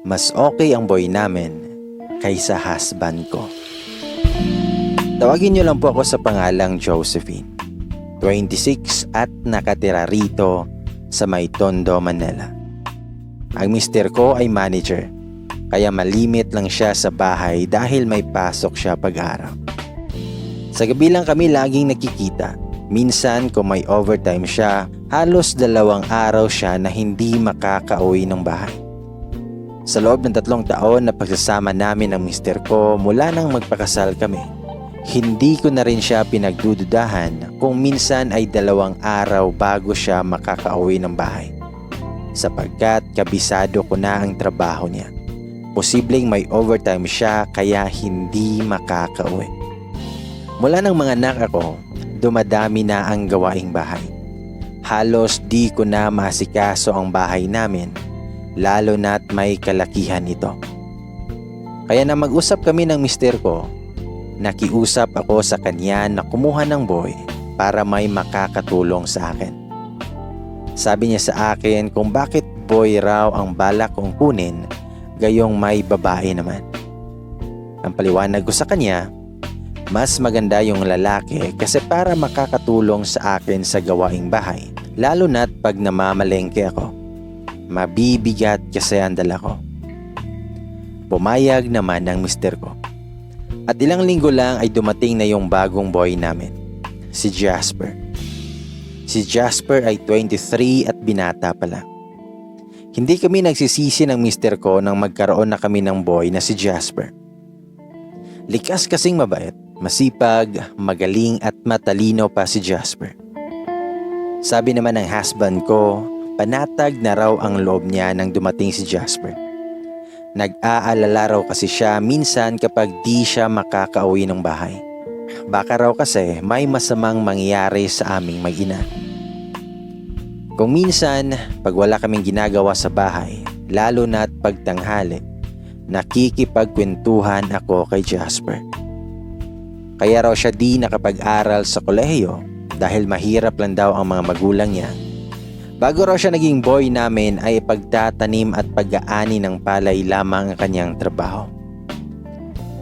Mas okay ang boy namin kaysa husband ko. Tawagin niyo lang po ako sa pangalang Josephine. 26 at nakatira rito sa may Tondo, Manila. Ang mister ko ay manager, kaya malimit lang siya sa bahay dahil may pasok siya pag-araw. Sa gabi lang kami laging nakikita. Minsan kung may overtime siya, halos 2 araw siya na hindi makakauwi ng bahay. Sa loob ng 3 taon na pagsasama namin ng mister ko mula nang magpakasal kami, hindi ko na rin siya pinagdududahan kung minsan ay 2 araw bago siya makakauwi ng bahay. Sapagkat kabisado ko na ang trabaho niya. Posibleng may overtime siya kaya hindi makakauwi. Mula nang mga anak ako, dumadami na ang gawaing bahay. Halos di ko na maasikaso ang bahay namin, lalo na't may kalakihan ito. Kaya na mag-usap kami ng mister ko, nakiusap ako sa kanya na kumuha ng boy para may makakatulong sa akin. Sabi niya sa akin kung bakit boy raw ang balak kong kunin, gayong may babae naman. Ang paliwanag ko sa kanya, mas maganda yung lalaki kasi para makakatulong sa akin sa gawaing bahay, lalo na't pag namamalengke ako. Mabibigat kasi ang dala ko. Pumayag naman ang mister ko. At ilang linggo lang ay dumating na yung bagong boy namin, si Jasper. Si Jasper ay 23 at binata pa lang. Hindi kami nagsisisi ng mister ko nang magkaroon na kami ng boy na si Jasper. Likas kasing mabait, masipag, magaling at matalino pa si Jasper. Sabi naman ng husband ko, panatag na raw ang loob niya nang dumating si Jasper. Nag-aalala raw kasi siya minsan kapag di siya makakauwi ng bahay. Baka raw kasi may masamang mangyayari sa aming mag-ina. Kung minsan, pag wala kaming ginagawa sa bahay, lalo na't pagtanghali, nakikipagkwentuhan ako kay Jasper. Kaya raw siya di nakapag-aral sa kolehiyo dahil mahirap lang daw ang mga magulang niya. Bago raw siya naging boy namin ay pagtatanim at pag-aani ng palay lamang ang kanyang trabaho.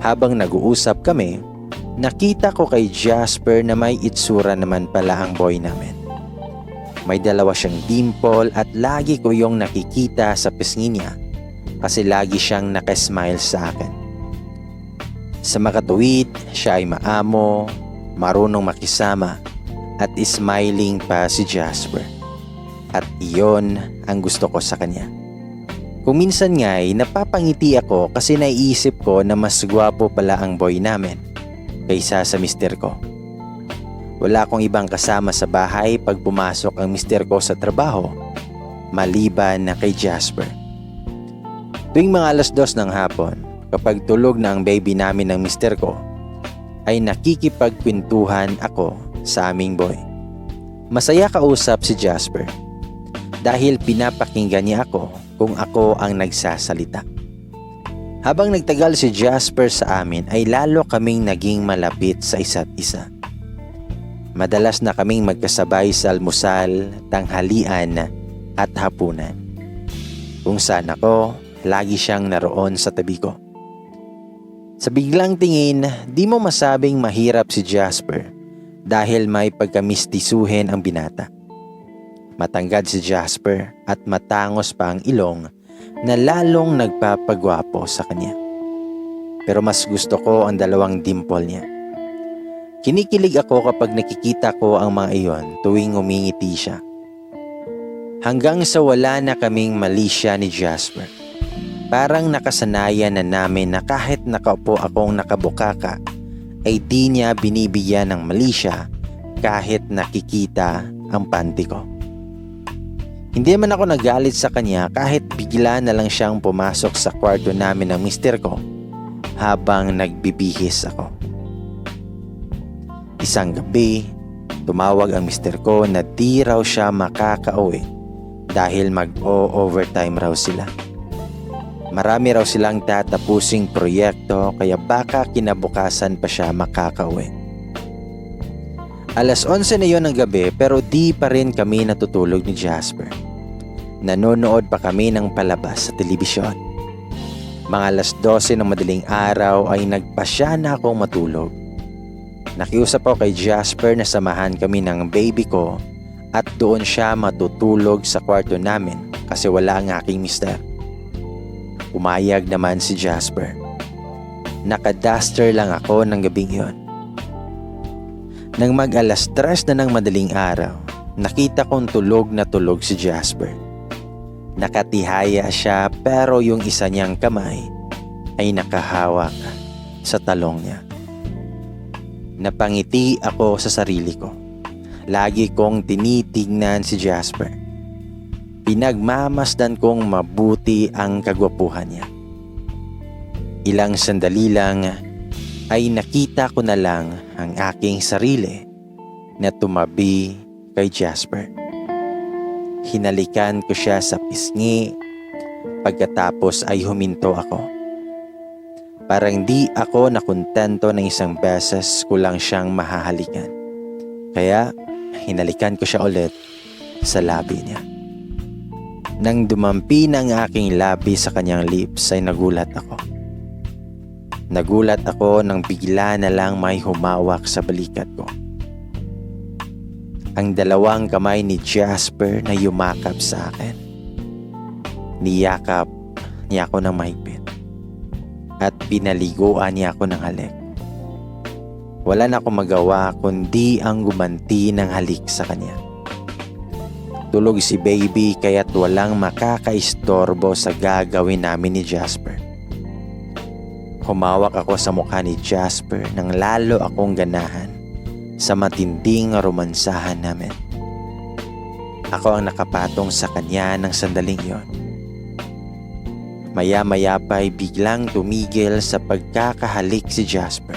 Habang nag-uusap kami, nakita ko kay Jasper na may itsura naman pala ang boy namin. May 2 siyang dimple at lagi ko yung nakikita sa pisngi niya kasi lagi siyang nakasmile sa akin. Sa makatuwid, siya ay maamo, marunong makisama at smiling pa si Jasper. At iyon ang gusto ko sa kanya. Kung minsan nga'y napapangiti ako kasi naiisip ko na mas gwapo pala ang boy namin kaysa sa mister ko. Wala akong ibang kasama sa bahay pag pumasok ang mister ko sa trabaho, maliban na kay Jasper. Tuwing mga 2:00 ng hapon, kapag tulog na ang baby namin ng mister ko, ay nakikipagkwentuhan ako sa aming boy. Masaya kausap si Jasper dahil pinapakinggan niya ako kung ako ang nagsasalita. Habang nagtagal si Jasper sa amin ay lalo kaming naging malapit sa isa't isa. Madalas na kaming magkasabay sa almusal, tanghalian at hapunan. Kung saan ako, lagi siyang naroon sa tabi ko. Sa biglang tingin, di mo masabing mahirap si Jasper dahil may pagkamistisuhin ang binata. Matangkad si Jasper at matangos pa ang ilong na lalong nagpapagwapo sa kanya. Pero mas gusto ko ang 2 dimple niya. Kinikilig ako kapag nakikita ko ang mga iyon tuwing umingiti siya. Hanggang sa wala na kaming mali siya ni Jasper. Parang nakasanayan na namin na kahit nakaupo akong nakabukaka ay di niya binibigyan ng mali siya kahit nakikita ang panty ko. Hindi man ako nagalit sa kanya kahit bigla na lang siyang pumasok sa kwarto namin ng mister ko habang nagbibihis ako. Isang gabi, tumawag ang mister ko na di raw siya makakauwi dahil mag-o-overtime raw sila. Marami raw silang tatapusing proyekto kaya baka kinabukasan pa siya makakauwi. Alas 11 na yon ng gabi pero di pa rin kami natutulog ni Jasper. Nanonood pa kami ng palabas sa telebisyon. Mga alas 12 ng madaling araw ay nagpasya na akong matulog. Nakiusap ako kay Jasper na samahan kami ng baby ko at doon siya matutulog sa kwarto namin kasi wala ang aking mister. Umayag naman si Jasper. Naka-duster lang ako ng gabing yon. Nang mag-alas 3 na ng madaling araw, nakita kong tulog na tulog si Jasper. Nakatihaya siya pero yung isa niyang kamay ay nakahawak sa talong niya. Napangiti ako sa sarili ko. Lagi kong tinitingnan si Jasper. Pinagmamasdan kong mabuti ang kagwapuhan niya. Ilang sandali lang ay nakita ko na lang ang aking sarili na tumabi kay Jasper. Hinalikan ko siya sa pisngi, pagkatapos ay huminto ako. Parang di ako nakontento na isang beses ko lang siyang mahahalikan. Kaya hinalikan ko siya ulit sa labi niya. Nang dumampi ng aking labi sa kanyang lips ay nagulat ako. Nagulat ako nang bigla na lang may humawak sa balikat ko. Ang dalawang kamay ni Jasper na yumakap sa akin. Niyakap niya ako ng mahigpit at pinaliguan niya ako ng halik. Wala na akong magawa kundi ang gumanti ng halik sa kanya. Tulog si baby kaya't walang makakaistorbo sa gagawin namin ni Jasper. Humawak ako sa mukha ni Jasper nang lalo akong ganahan sa matinding romansahan namin. Ako ang nakapatong sa kanya ng sandaling yon. Maya-maya pa ay biglang tumigil sa pagkakahalik si Jasper.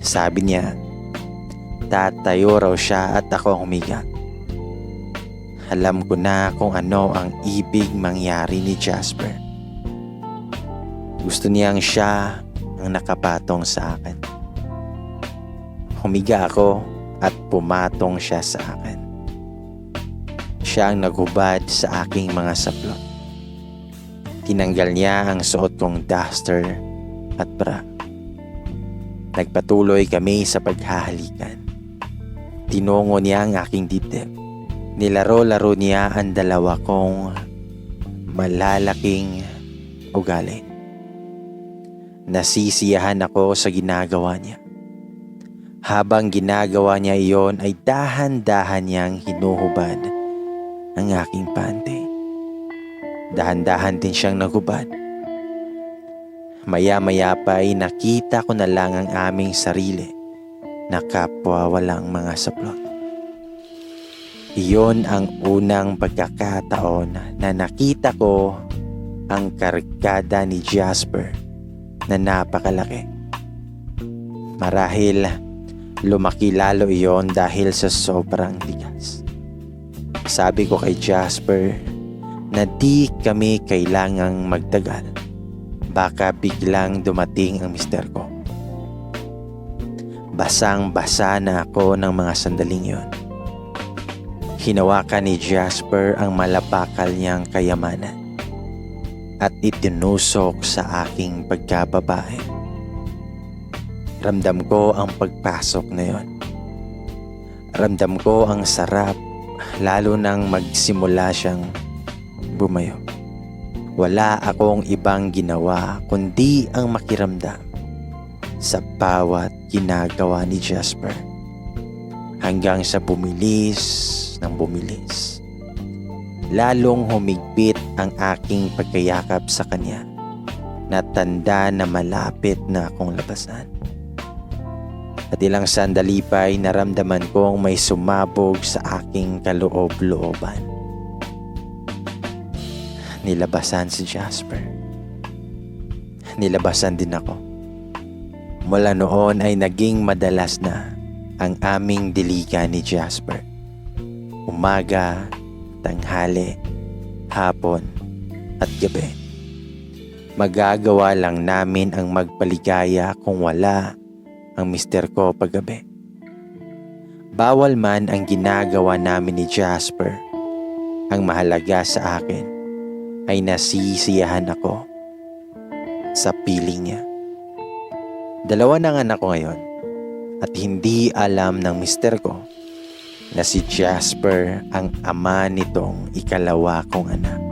Sabi niya, tatayo raw siya at ako ang humiga. Alam ko na kung ano ang ibig mangyari ni Jasper. Gusto niyang siya ang nakapatong sa akin. Humiga ako at pumatong siya sa akin. Siya ang naghubad sa aking mga saplot. Tinanggal niya ang suot kong duster at bra. Nagpatuloy kami sa paghahalikan. Tinungo niya ang aking dibdib. Nilaro-laro niya ang dalawa kong malalaking ugali. Nasisiyahan ako sa ginagawa niya. Habang ginagawa niya iyon ay dahan-dahan niyang hinuhubad ang aking panty. Dahan-dahan din siyang naghubad. Maya-maya pa ay nakita ko na lang ang aming sarili na kapwa walang mga saplot. Iyon ang unang pagkakataon na nakita ko ang kargada ni Jasper na napakalaki. Marahil lumaki lalo iyon dahil sa sobrang tigas. Sabi ko kay Jasper na di kami kailangang magtagal. Baka biglang dumating ang mister ko. Basang-basa na ako ng mga sandaling yon. Hinawakan ni Jasper ang malapakal niyang kayamanan at itinusok sa aking pagkababae. Ramdam ko ang pagpasok na yon. Ramdam ko ang sarap lalo nang magsimula siyang bumayo. Wala akong ibang ginawa kundi ang makiramdam sa bawat ginagawa ni Jasper hanggang sa bumilis ng bumilis. Lalong humigpit ang aking pagkayakap sa kanya na tanda na malapit na akong labasan. At ilang sandali pa ay naramdaman kong may sumabog sa aking kaloob-looban. Nilabasan si Jasper. Nilabasan din ako. Mula noon ay naging madalas na ang aming diligan ni Jasper. Umaga, tanghali, hapon at gabi. Magagawa lang namin ang magpaligaya kung wala ang mister ko paggabi. Bawal man ang ginagawa namin ni Jasper. Ang mahalaga sa akin ay nasisiyahan ako sa piling niya. 2 ng anak ko ngayon at hindi alam ng mister ko na si Jasper ang ama nitong 2 kong anak.